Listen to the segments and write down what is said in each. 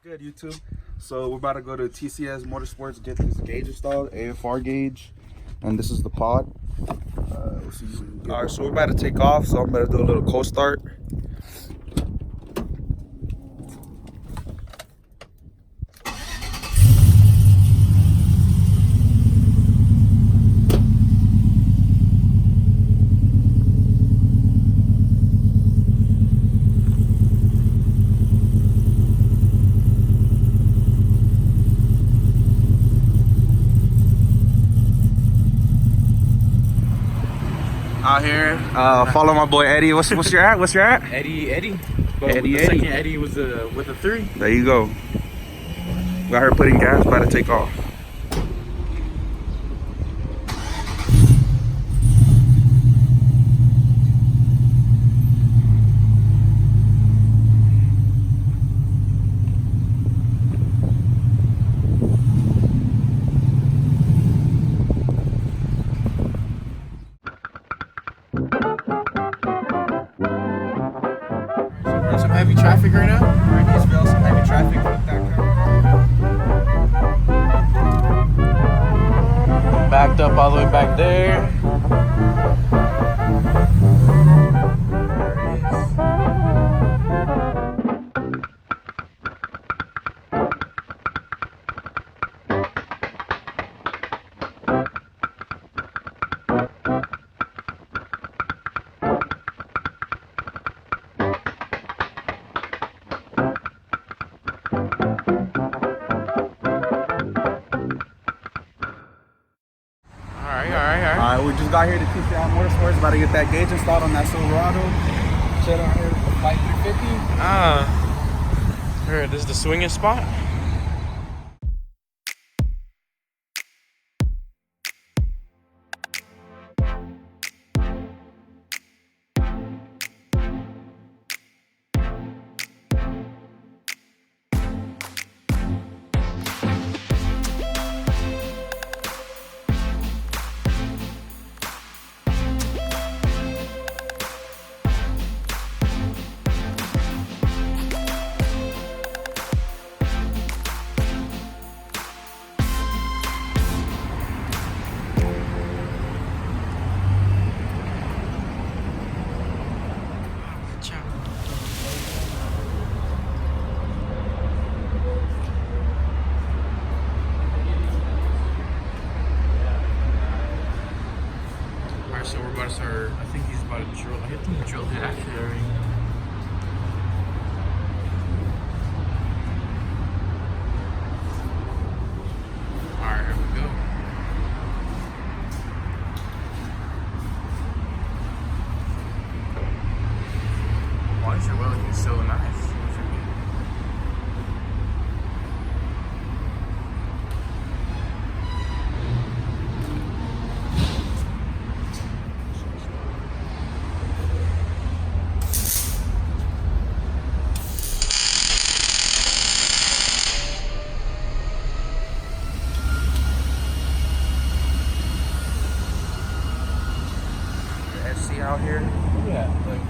Good, YouTube. So we're about to go to TCS Motorsports, get this gauge installed, AFR gauge, and this is the pod. We'll see all right, so we're about to take off, so I'm about to do a little cold start. Out here, follow my boy Eddie. What's your at? What's your at? Eddie. But Eddie, the Eddie. second Eddie was with a 3. There you go. Got her putting gas, about to take off. Some heavy traffic right now. Some heavy traffic. Backed up all the way back there. Alright, we just got here to TCS Motorsports, about to get that gauge installed on that Silverado. Shit on here, like 350. Here, this is the swinging spot. So we're about to start. I think he's about to drill. I think he drilled it actually already. Alright, here we go. Why is your welding so nice? Out here, Yeah, like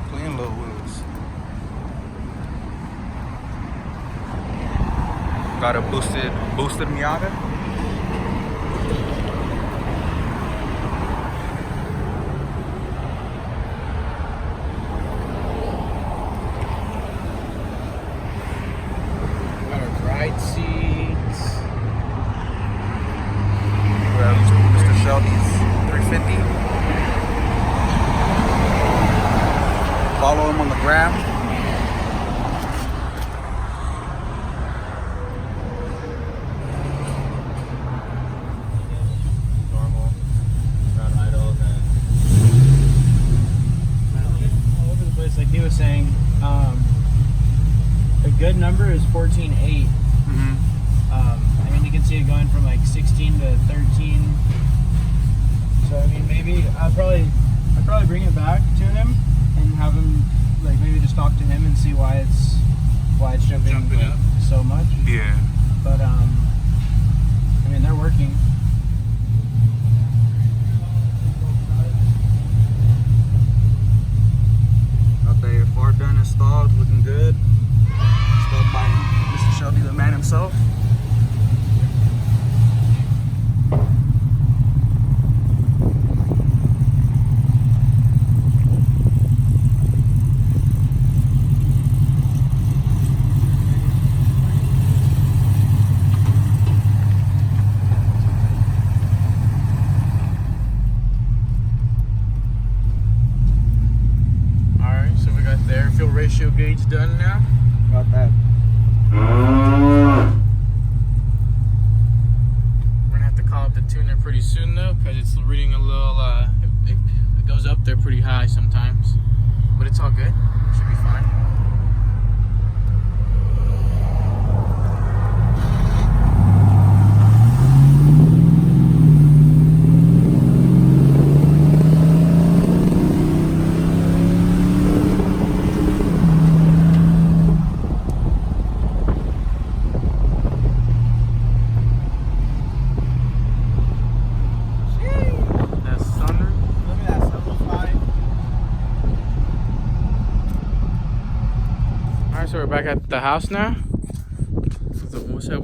clean little wheels. Got a boosted Miata. got our ride seats. Mr. Shelby's 350. Follow him on the gram. Normal. Not idle. All over the place, like he was saying. A good number is 14.8. I mean, you can see it going from like 16 to 13. So I mean, maybe I'd probably bring it back to him and have him like maybe just talk to him and see why it's jumping like, up so much. Yeah. But I mean, they're working. Got the AFR done, installed, looking good. Shelby, the man himself. Alright, so we got the air fuel ratio gauge done now. Got that. We're gonna have to call up the tuner pretty soon though, because it's reading a little, it goes up there pretty high sometimes. But it's all good, should be fine. So we're back at the house now. What's up?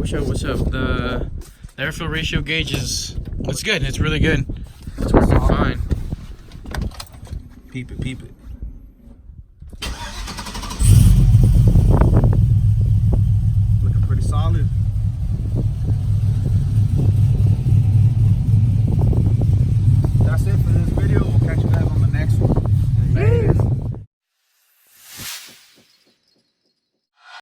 The air fuel ratio gauge it's good. It's really good. It's working fine. Peep it, peep it.